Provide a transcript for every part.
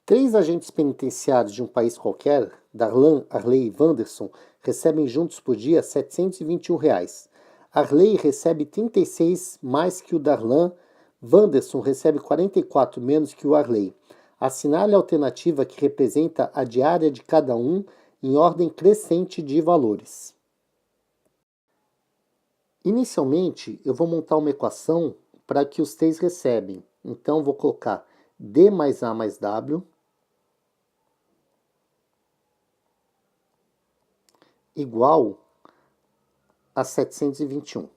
Três agentes penitenciários de um país qualquer, Darlan, Arley e Wanderson, recebem juntos por dia R$ 721. Arley recebe 36 mais que o Darlan, Wanderson recebe 44 menos que o Arley. Assinale a alternativa que representa a diária de cada um em ordem crescente de valores. Inicialmente, eu vou montar uma equação para que os três recebem. Então, vou colocar D mais A mais W igual a 721.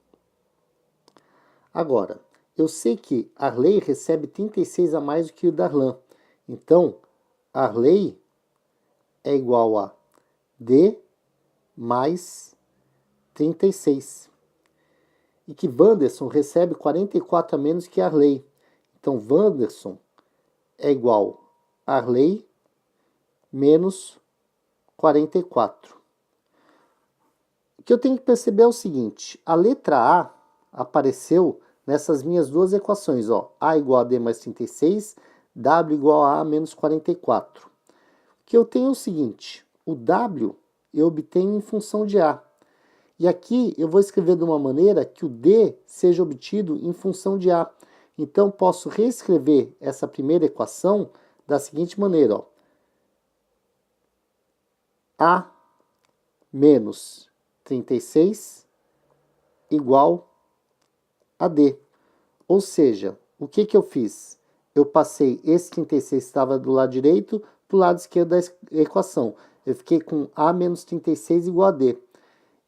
Agora, eu sei que Arley recebe 36 a mais do que o Darlan. Então, Arley é igual a D mais 36. E que Wanderson recebe 44 a menos que Arley. Então, Wanderson é igual a Arley menos 44. O que eu tenho que perceber é o seguinte, a letra A apareceu nessas minhas duas equações, ó, A igual a D mais 36, W igual a menos 44. O que eu tenho é o seguinte, o W eu obtenho em função de A. E aqui eu vou escrever de uma maneira que o D seja obtido em função de A. Então, posso reescrever essa primeira equação da seguinte maneira, ó. A menos 36 igual a D. Ou seja, o que eu fiz? Eu passei esse 36 que estava do lado direito para o lado esquerdo da equação. Eu fiquei com A menos 36 igual a D.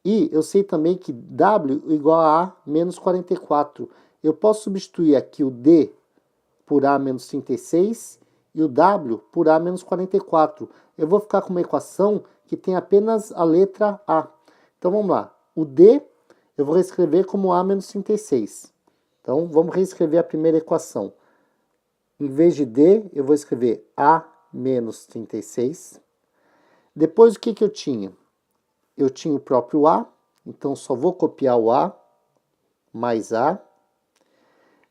E eu sei também que W igual a A menos 44. Eu posso substituir aqui o D por A menos 36 e o W por A menos 44. Eu vou ficar com uma equação que tem apenas a letra A. Então vamos lá. O D eu vou reescrever como A menos 36. Então vamos reescrever a primeira equação. Em vez de D, eu vou escrever A menos 36. Depois o que eu tinha? Eu tinha o próprio A, então só vou copiar o A, mais A.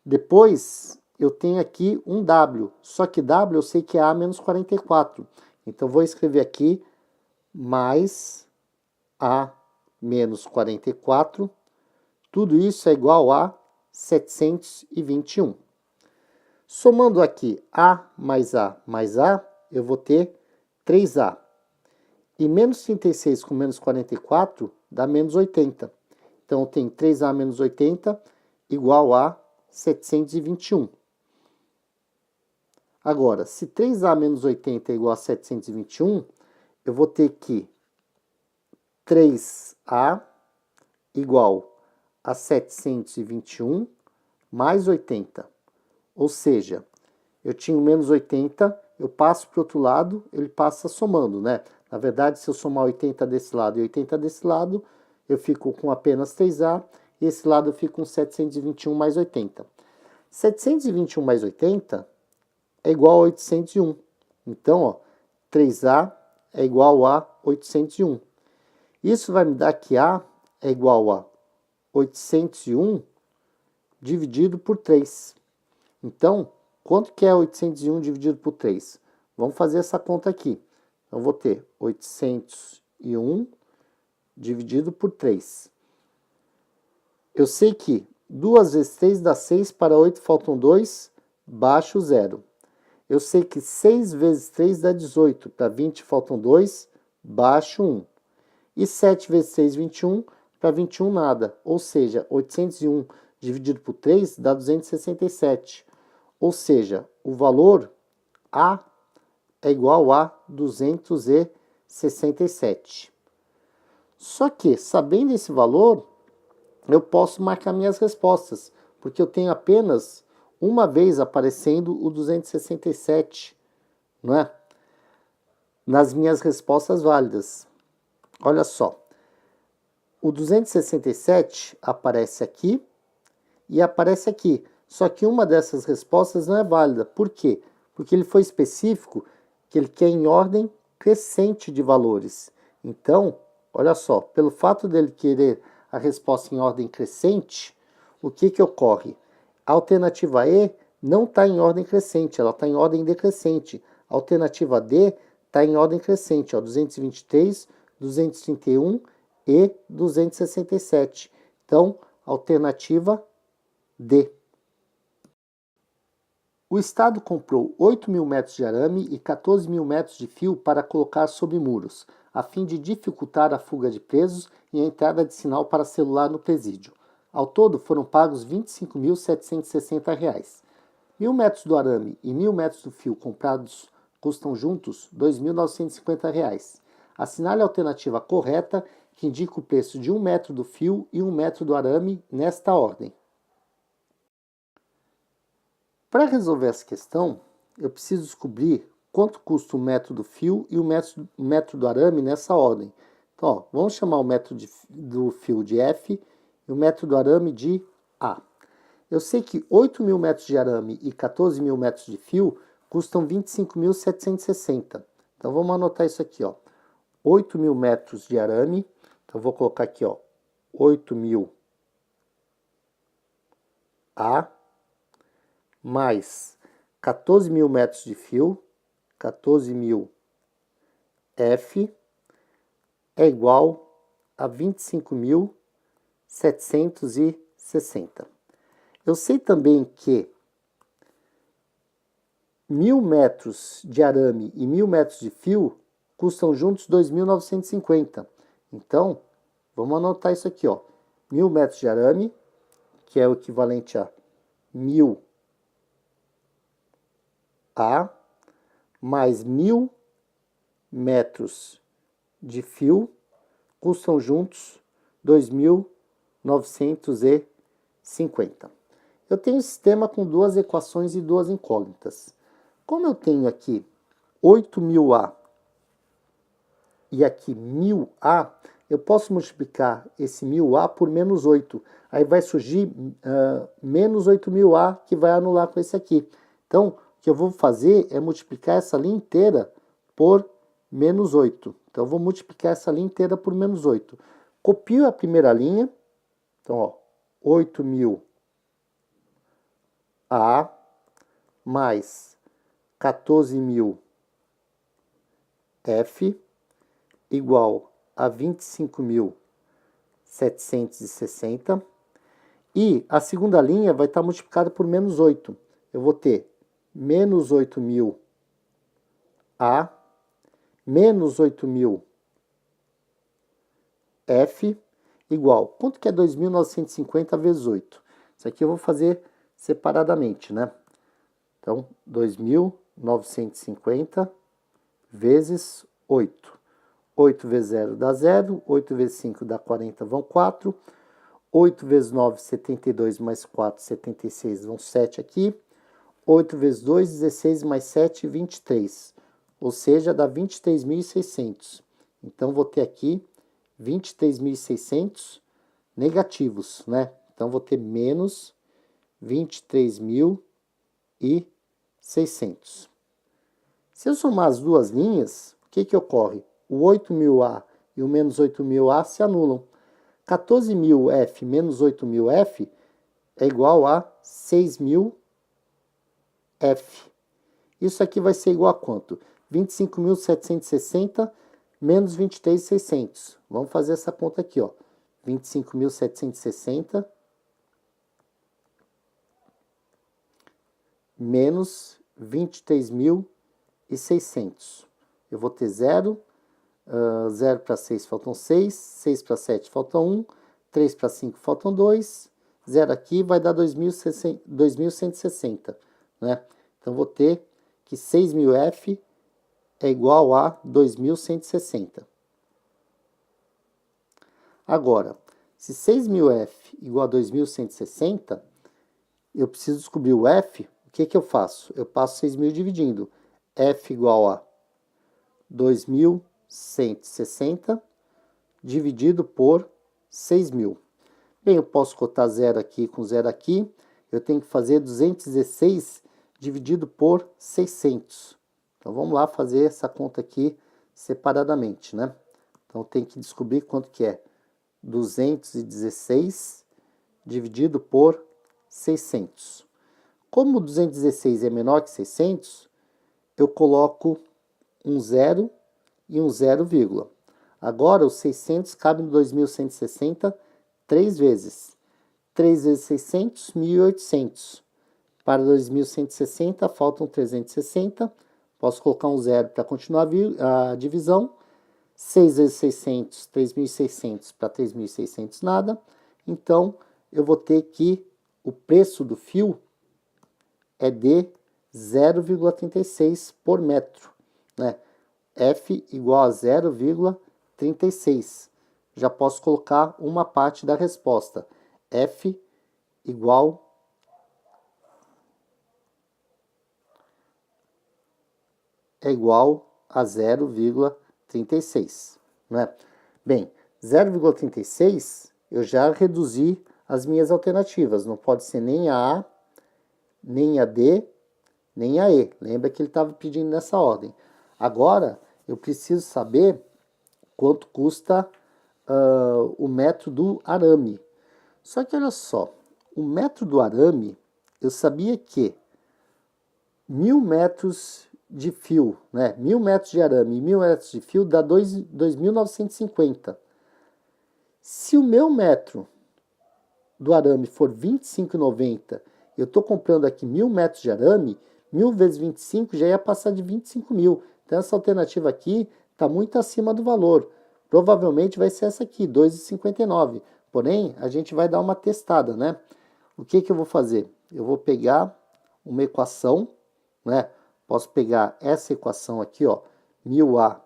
Depois, eu tenho aqui um W, só que W eu sei que é A menos 44. Então, vou escrever aqui, mais A menos 44. Tudo isso é igual a 721. Somando aqui A, eu vou ter 3A. E menos 36 com menos 44 dá menos 80. Então, eu tenho 3A menos 80 igual a 721. Agora, se 3A menos 80 é igual a 721, eu vou ter que 3A igual a 721 mais 80. Ou seja, eu tinha o menos 80, eu passo para o outro lado, ele passa somando, né? Na verdade, se eu somar 80 desse lado e 80 desse lado, eu fico com apenas 3A, e esse lado eu fico com 721 mais 80. 721 mais 80 é igual a 801. Então, ó, 3A é igual a 801. Isso vai me dar que A é igual a 801 dividido por 3. Então, quanto que é 801 dividido por 3? Vamos fazer essa conta aqui. Então, vou ter 801 dividido por 3. Eu sei que 2 vezes 3 dá 6, para 8 faltam 2, baixo 0. Eu sei que 6 vezes 3 dá 18, para 20 faltam 2, baixo 1. E 7 vezes 6, 21, para 21 nada. Ou seja, 801 dividido por 3 dá 267. Ou seja, o valor A é igual a 267. Só que, sabendo esse valor, eu posso marcar minhas respostas, porque eu tenho apenas uma vez aparecendo o 267, não é? Nas minhas respostas válidas. Olha só, o 267 aparece aqui e aparece aqui. Só que uma dessas respostas não é válida. Por quê? Porque ele foi específico que ele quer em ordem crescente de valores. Então, olha só, pelo fato dele querer a resposta em ordem crescente, o que ocorre? A alternativa E não está em ordem crescente, ela está em ordem decrescente. A alternativa D está em ordem crescente, ó, 223, 231 e 267. Então, alternativa D. O Estado comprou 8.000 metros de arame e 14.000 metros de fio para colocar sobre muros, a fim de dificultar a fuga de presos e a entrada de sinal para celular no presídio. Ao todo, foram pagos R$ 25.760. 1.000 metros do arame e 1.000 metros do fio comprados custam juntos R$ 2.950. Assinale a alternativa correta, que indica o preço de 1 metro do fio e 1 metro do arame nesta ordem. Para resolver essa questão, eu preciso descobrir quanto custa o metro do fio e o metro do arame nessa ordem. Então, ó, vamos chamar o metro do fio de F e o metro do arame de A. Eu sei que 8.000 metros de arame e 14.000 metros de fio custam R$ 25.760. Então, vamos anotar isso aqui, ó. 8.000 metros de arame, então eu vou colocar aqui, ó, 8.000 A, mais 14.000 metros de fio, 14.000 F, é igual a 25.760. Eu sei também que 1.000 metros de arame e 1.000 metros de fio custam juntos 2.950. Então, vamos anotar isso aqui, ó. 1.000 metros de arame, que é o equivalente a 1.000 A, mais 1.000 metros de fio, custam juntos 2.950. Eu tenho um sistema com duas equações e duas incógnitas. Como eu tenho aqui 8.000A e aqui 1.000A, eu posso multiplicar esse 1.000A por menos 8. Aí vai surgir menos 8.000A, que vai anular com esse aqui. Então, o que eu vou fazer é multiplicar essa linha inteira por menos 8. Então, eu vou multiplicar essa linha inteira por menos 8. Copio a primeira linha. Então, ó, 8.000A mais 14.000 F igual a 25.760. E a segunda linha vai estar multiplicada por menos 8. Eu vou ter menos 8.000 A menos 8.000 F igual. Quanto que é 2.950 vezes 8? Isso aqui eu vou fazer separadamente, né? Então, 2.950 vezes 8. 8 vezes 0 dá 0. 8 vezes 5 dá 40, vão 4. 8 vezes 9, 72, mais 4, 76, vão 7 aqui. 8 vezes 2, 16, mais 7, 23. Ou seja, dá 23.600. Então, vou ter aqui 23.600 negativos, né? Então, vou ter menos 23.600. Se eu somar as duas linhas, o que ocorre? O 8.000A e o menos 8.000A se anulam. 14.000F menos 8.000F é igual a 6.000F. Isso aqui vai ser igual a quanto? 25.760 menos 23.600. Vamos fazer essa conta aqui, ó. 25.760 menos 23.600. Eu vou ter 0. 0 para 6 faltam 6, 6 para 7 falta 1, 3 para 5 faltam 2, 0 aqui vai dar 2.160, né? Então, vou ter que 6.000F é igual a 2.160. Agora, se 6.000F igual a 2.160, eu preciso descobrir o F. O que eu faço? Eu passo 6.000 dividindo. F igual a 2.160 dividido por 6.000. Bem, eu posso cotar 0 aqui com 0 aqui. Eu tenho que fazer 216 dividido por 600. Então, vamos lá fazer essa conta aqui separadamente, né? Então, tem que descobrir quanto que é 216 dividido por 600. Como 216 é menor que 600, eu coloco um 0 e um 0, vírgula. Agora, os 600 cabe no 2160 3 vezes. 3 vezes 600, 1.800. Para 2160, faltam 360. Posso colocar um 0 para continuar a divisão. 6 vezes 600, 3.600 para 3.600, nada. Então, eu vou ter que o preço do fio é de 0,36 por metro, né? F igual a 0,36. Já posso colocar uma parte da resposta. F igual a 0,36, né? Bem, 0,36 eu já reduzi as minhas alternativas. Não pode ser nem a A, nem a D, nem a E. Lembra que ele estava pedindo nessa ordem. Agora, eu preciso saber quanto custa o metro do arame. Só que olha só, o metro do arame, eu sabia que 1.000 metros de fio, né? 1.000 metros de arame e 1.000 metros de fio dá 2.950. Se o meu metro do arame for 25,90, eu estou comprando aqui 1.000 metros de arame, 1.000 vezes 25 já ia passar de 25.000. Então essa alternativa aqui está muito acima do valor. Provavelmente vai ser essa aqui, 2,59. Porém, a gente vai dar uma testada, né? O que eu vou fazer? Eu vou pegar uma equação, né? Posso pegar essa equação aqui, ó, 1.000A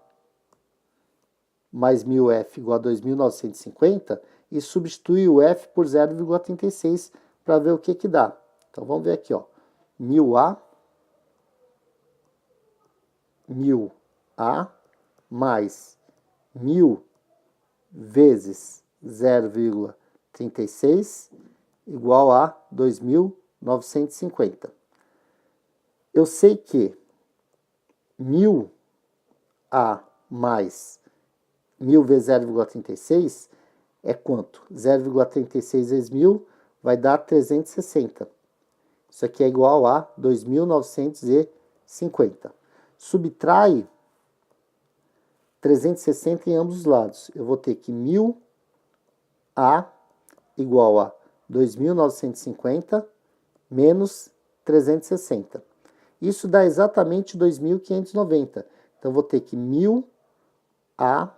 mais 1.000F igual a 2.950 e substituir o F por 0,36 para ver o que dá. Então vamos ver aqui, ó, 1.000A mais 1.000 vezes 0,36 igual a 2.950. Eu sei que 1.000A mais 1.000 vezes 0,36 é quanto? 0,36 vezes 1.000 vai dar 360. Isso aqui é igual a 2.950. Subtrai 360 em ambos os lados. Eu vou ter que 1.000A igual a 2.950 menos 360. Isso dá exatamente 2.590. Então, eu vou ter que 1.000A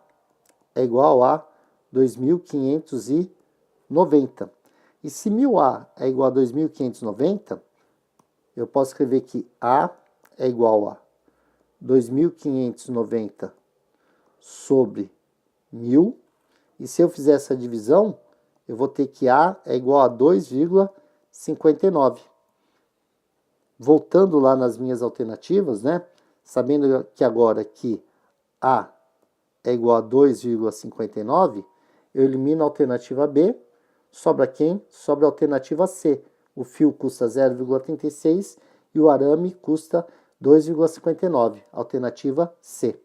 é igual a 2.590. E se 1.000A é igual a 2.590, eu posso escrever que A é igual a 2.590 sobre 1.000. E se eu fizer essa divisão, eu vou ter que A é igual a 2,59. Voltando lá nas minhas alternativas, né? Sabendo que agora que A é igual a 2,59, eu elimino a alternativa B. Sobra quem? Sobra a alternativa C. O fio custa 0,36 e o arame custa 2,59. Alternativa C.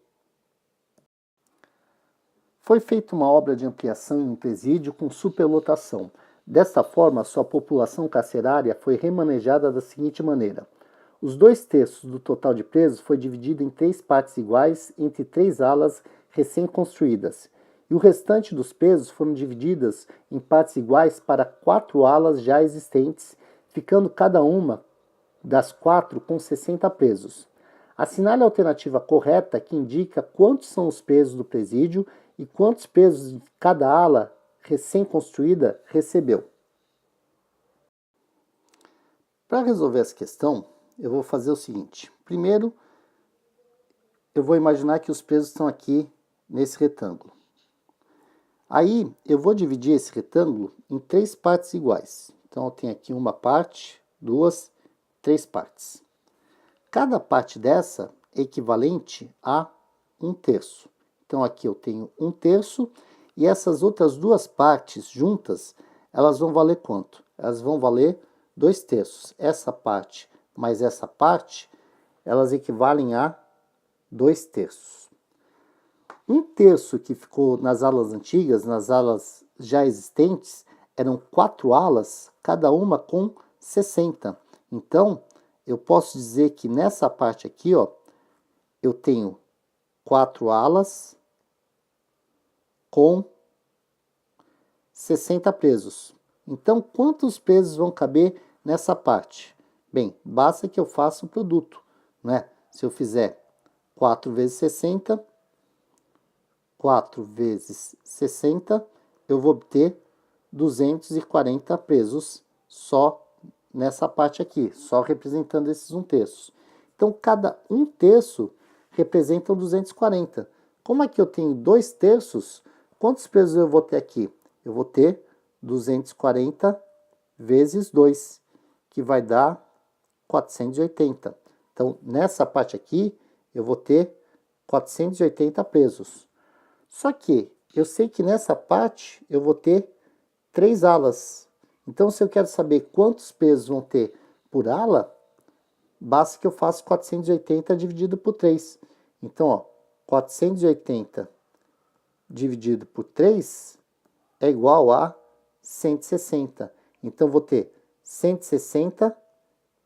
Foi feita uma obra de ampliação em um presídio com superlotação. Desta forma, sua população carcerária foi remanejada da seguinte maneira. Os 2/3 do total de presos foi dividido em 3 partes iguais entre 3 alas recém-construídas, e o restante dos presos foram divididas em partes iguais para 4 alas já existentes, ficando cada uma das 4 com 60 presos. Assinale a alternativa correta que indica quantos são os presos do presídio e quantos presos cada ala recém-construída recebeu. Para resolver essa questão, eu vou fazer o seguinte. Primeiro, eu vou imaginar que os presos estão aqui nesse retângulo. Aí, eu vou dividir esse retângulo em 3 partes iguais. Então, eu tenho aqui uma parte, 2, 3 partes. Cada parte dessa é equivalente a 1/3. Então, aqui eu tenho 1/3 e essas outras 2 partes juntas, elas vão valer quanto? Elas vão valer 2/3. Essa parte mais essa parte, elas equivalem a 2/3. 1/3 que ficou nas alas antigas, nas alas já existentes, eram 4 alas, cada uma com 60. Então, eu posso dizer que nessa parte aqui, ó, eu tenho 4 alas com 60 presos. Então, quantos pesos vão caber nessa parte? Bem, basta que eu faça o produto, né? Se eu fizer 4 vezes 60, 4 vezes 60, eu vou obter 240 presos só nessa parte aqui, só representando esses 1/3. Então, cada 1/3 representa 240. Como aqui eu tenho 2/3, quantos presos eu vou ter aqui? Eu vou ter 240 vezes 2, que vai dar 480. Então, nessa parte aqui, eu vou ter 480 presos. Só que eu sei que nessa parte eu vou ter 3 alas. Então, se eu quero saber quantos pesos vão ter por ala, basta que eu faça 480 dividido por 3. Então, ó, 480 dividido por 3 é igual a 160. Então, vou ter 160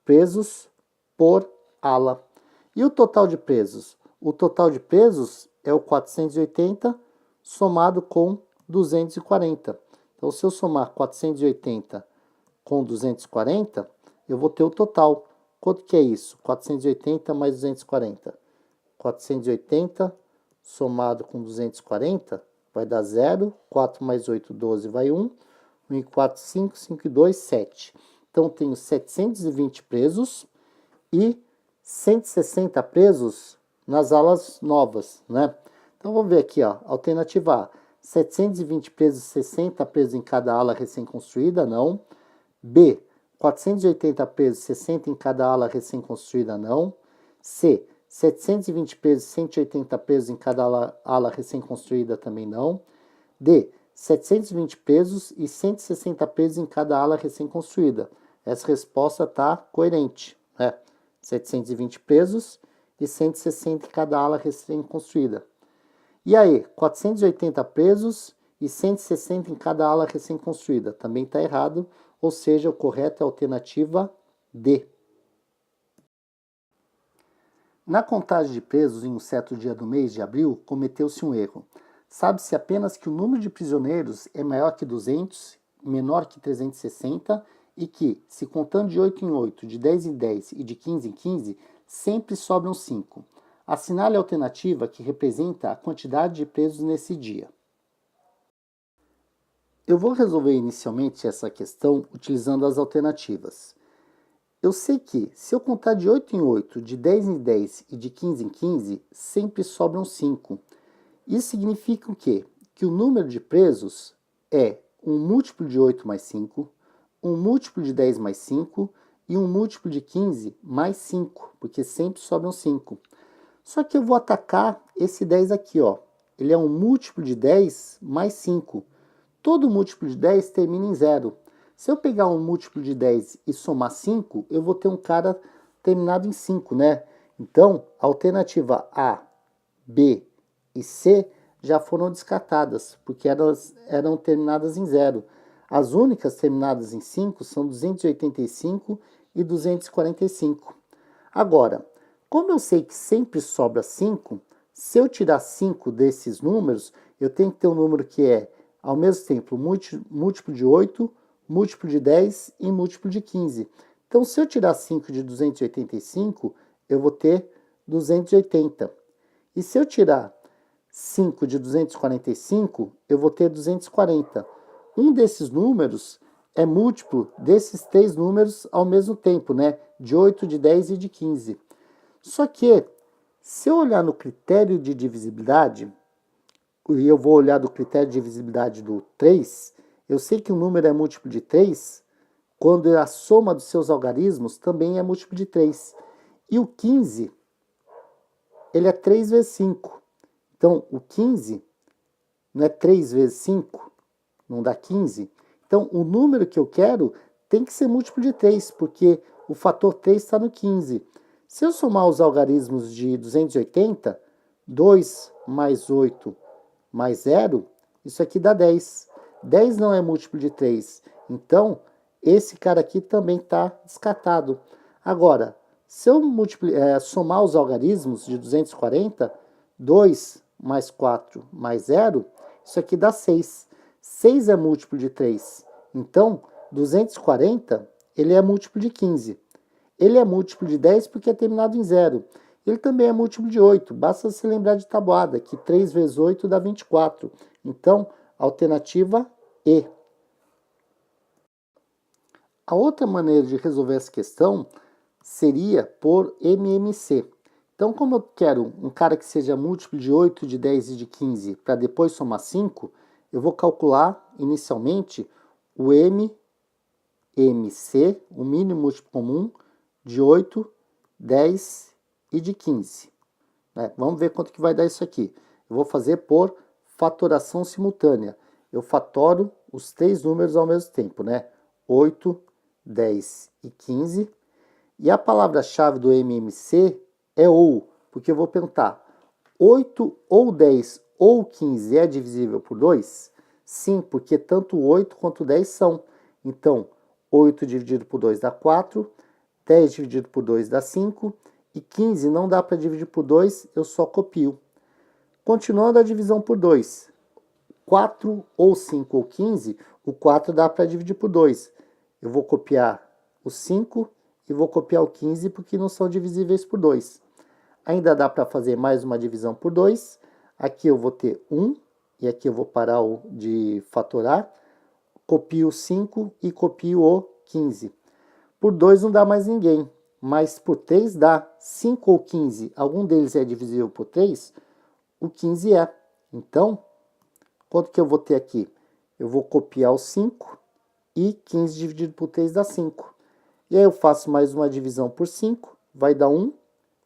presos por ala. E o total de presos? O total de presos é o 480 somado com 240. Então, se eu somar 480 com 240, eu vou ter o total. Quanto que é isso? 480 mais 240. 480 somado com 240 vai dar 0. 4 mais 8, 12, vai 1. 1 e 4, 5. 5 e 2, 7. Então, tenho 720 presos e 160 presos nas alas novas, né? Então, vamos ver aqui, ó, alternativa A. 720 presos, 60 presos em cada ala recém-construída, não. B. 480 presos, 60 em cada ala recém-construída, não. C. 720 presos, 180 presos em cada ala recém-construída, também não. D. 720 presos e 160 presos em cada ala recém-construída. Essa resposta está coerente, né? 720 presos e 160 em cada ala recém-construída. E aí, 480 presos e 160 em cada ala recém-construída. Também está errado, ou seja, o correto é a alternativa D. Na contagem de presos em um certo dia do mês de abril, cometeu-se um erro. Sabe-se apenas que o número de prisioneiros é maior que 200, menor que 360 e que, se contando de 8 em 8, de 10 em 10 e de 15 em 15, sempre sobram 5. Assinale a alternativa que representa a quantidade de presos nesse dia. Eu vou resolver inicialmente essa questão utilizando as alternativas. Eu sei que, se eu contar de 8 em 8, de 10 em 10 e de 15 em 15, sempre sobram 5. Isso significa o quê? Que o número de presos é um múltiplo de 8 mais 5, um múltiplo de 10 mais 5 e um múltiplo de 15 mais 5, porque sempre sobram 5. Só que eu vou atacar esse 10 aqui, ó. Ele é um múltiplo de 10 mais 5. Todo múltiplo de 10 termina em 0. Se eu pegar um múltiplo de 10 e somar 5, eu vou ter um cara terminado em 5, né? Então, a alternativa A, B e C já foram descartadas, porque elas eram terminadas em 0. As únicas terminadas em 5 são 285 e 245. Agora, como eu sei que sempre sobra 5, se eu tirar 5 desses números, eu tenho que ter um número que é, ao mesmo tempo, múltiplo de 8, múltiplo de 10 e múltiplo de 15. Então, se eu tirar 5 de 285, eu vou ter 280. E se eu tirar 5 de 245, eu vou ter 240. Um desses números é múltiplo desses 3 números ao mesmo tempo, né? De 8, de 10 e de 15. Só que, se eu olhar no critério de divisibilidade, e eu vou olhar do critério de divisibilidade do 3, eu sei que o número é múltiplo de 3, quando a soma dos seus algarismos também é múltiplo de 3. E o 15, ele é 3 vezes 5. Então, o 15 não é 3 vezes 5, não dá 15. Então, o número que eu quero tem que ser múltiplo de 3, porque o fator 3 está no 15. Se eu somar os algarismos de 280, 2 mais 8 mais 0, isso aqui dá 10. 10 não é múltiplo de 3. Então, esse cara aqui também está descartado. Agora, Se eu somar os algarismos de 240, 2 mais 4 mais 0, isso aqui dá 6. 6 é múltiplo de 3. Então, 240, ele é múltiplo de 15. Ele é múltiplo de 10 porque é terminado em 0. Ele também é múltiplo de 8. Basta se lembrar de tabuada, que 3 vezes 8 dá 24. Então, alternativa E. A outra maneira de resolver essa questão seria por MMC. Então, como eu quero um cara que seja múltiplo de 8, de 10 e de 15 para depois somar 5, eu vou calcular inicialmente o MMC, o mínimo múltiplo comum, de 8, 10 e de 15. Vamos ver quanto que vai dar isso aqui. Eu vou fazer por fatoração simultânea. Eu fatoro os 3 números ao mesmo tempo, 8, 10 e 15. E a palavra-chave do MMC é ou, porque eu vou perguntar, 8 ou 10 ou 15 é divisível por 2? Sim, porque tanto 8 quanto 10 são. Então, 8 dividido por 2 dá 4, 10 dividido por 2 dá 5, e 15 não dá para dividir por 2, eu só copio. Continuando a divisão por 2, 4 ou 5 ou 15, o 4 dá para dividir por 2. Eu vou copiar o 5 e vou copiar o 15 porque não são divisíveis por 2. Ainda dá para fazer mais uma divisão por 2. Aqui eu vou ter 1 e aqui eu vou parar de fatorar. Copio o 5 e copio o 15. Por 2 não dá mais ninguém, mas por 3 dá. 5 ou 15, algum deles é divisível por 3? O 15 é. Então, quanto que eu vou ter aqui? Eu vou copiar o 5 e 15 dividido por 3 dá 5. E aí eu faço mais uma divisão por 5, vai dar 1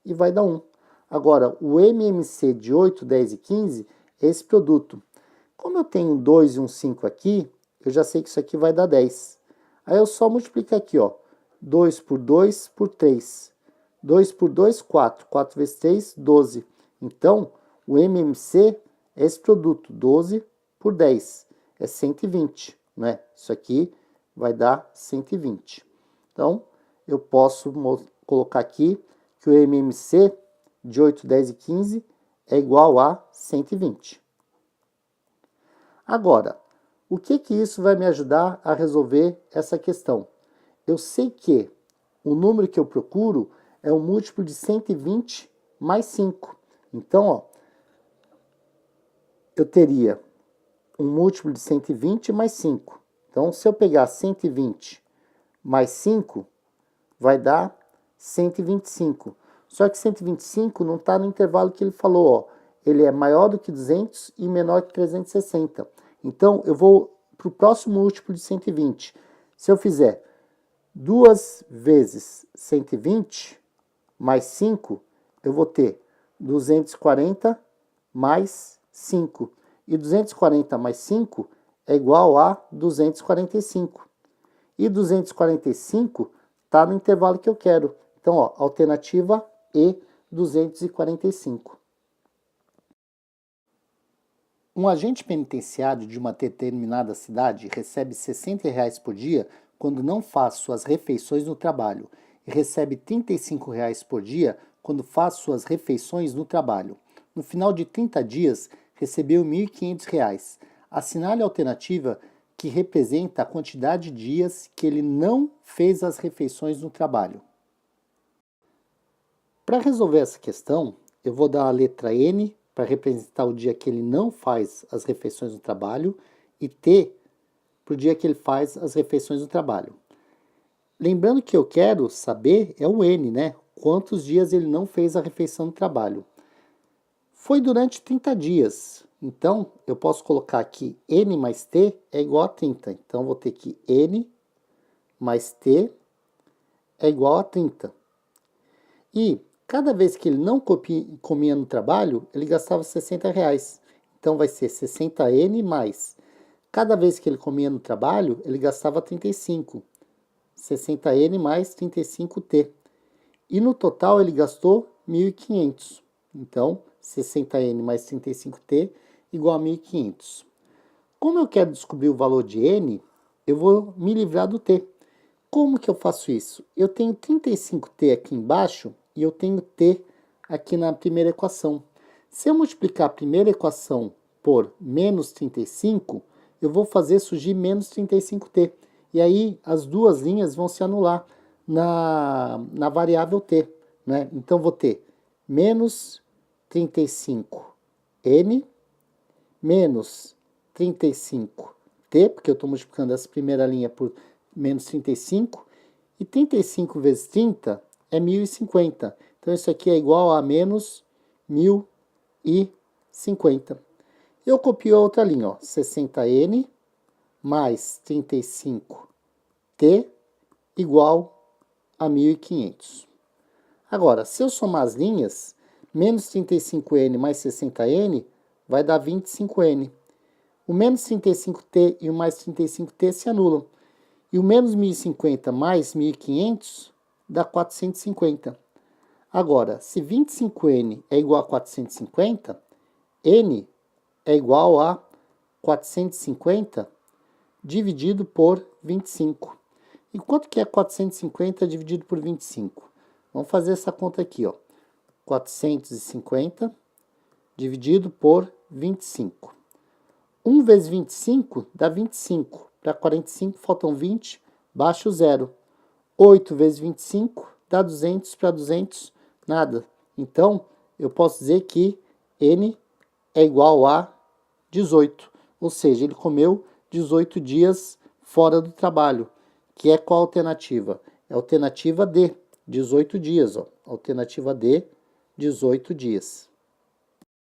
e vai dar 1. Agora, o MMC de 8, 10 e 15 é esse produto. Como eu tenho um 2 e um 5 aqui, eu já sei que isso aqui vai dar 10. Aí eu só multiplico aqui, 2 por 2 por 3. 2 por 2, 4. 4 vezes 3, 12. Então, o MMC é esse produto, 12 por 10. É 120, Isso aqui vai dar 120. Então, eu posso colocar aqui que o MMC de 8, 10 e 15 é igual a 120. Agora, o que isso vai me ajudar a resolver essa questão? Eu sei que o número que eu procuro é o múltiplo de 120 mais 5. Então, eu teria um múltiplo de 120 mais 5. Então, se eu pegar 120 mais 5, vai dar 125. Só que 125 não está no intervalo que ele falou, Ele é maior do que 200 e menor que 360. Então, eu vou para o próximo múltiplo de 120. Se eu fizer 2 vezes 120 mais 5, eu vou ter 240 mais 5. E 240 mais 5 é igual a 245. E 245 está no intervalo que eu quero. Então, alternativa E, 245. Um agente penitenciário de uma determinada cidade recebe R$ 60 por dia quando não faz suas refeições no trabalho e recebe R$ 35 por dia quando faz suas refeições no trabalho. No final de 30 dias, recebeu R$ 1.500. Assinale a alternativa que representa a quantidade de dias que ele não fez as refeições no trabalho. Para resolver essa questão, eu vou dar a letra N para representar o dia que ele não faz as refeições no trabalho e T para o dia que ele faz as refeições no trabalho. Lembrando que eu quero saber é o N, Quantos dias ele não fez a refeição no trabalho. Foi durante 30 dias. Então, eu posso colocar aqui N mais T é igual a 30. Então, vou ter que N mais T é igual a 30. E cada vez que ele não comia no trabalho, ele gastava R$ 60. Então, vai ser 60N mais. Cada vez que ele comia no trabalho, ele gastava 35. 60N mais 35T. E no total, ele gastou 1.500. Então, 60N mais 35T igual a 1.500. Como eu quero descobrir o valor de N, eu vou me livrar do T. Como que eu faço isso? Eu tenho 35t aqui embaixo e eu tenho t aqui na primeira equação. Se eu multiplicar a primeira equação por menos 35, eu vou fazer surgir menos 35t. E aí as duas linhas vão se anular na variável t, né? Então vou ter menos 35n menos 35t, porque eu estou multiplicando essa primeira linha por menos 35, e 35 vezes 30 é 1050. Então isso aqui é igual a menos 1050. Eu copio a outra linha, ó, 60n mais 35t igual a 1500. Agora, se eu somar as linhas, menos 35n mais 60n vai dar 25n. O menos 35t e o mais 35t se anulam. E o menos 1050 mais 1500 dá 450. Agora, se 25n é igual a 450, n é igual a 450 dividido por 25. E quanto que é 450 dividido por 25? Vamos fazer essa conta aqui, ó. 450 dividido por 25. 1 vezes 25 dá 25. Para 45 faltam 20, baixa o zero. 8 vezes 25 dá 200, para 200 nada. Então, eu posso dizer que n é igual a 18. Ou seja, ele comeu 18 dias fora do trabalho. Que é qual a alternativa? É a alternativa D, 18 dias. Ó. Alternativa D, 18 dias.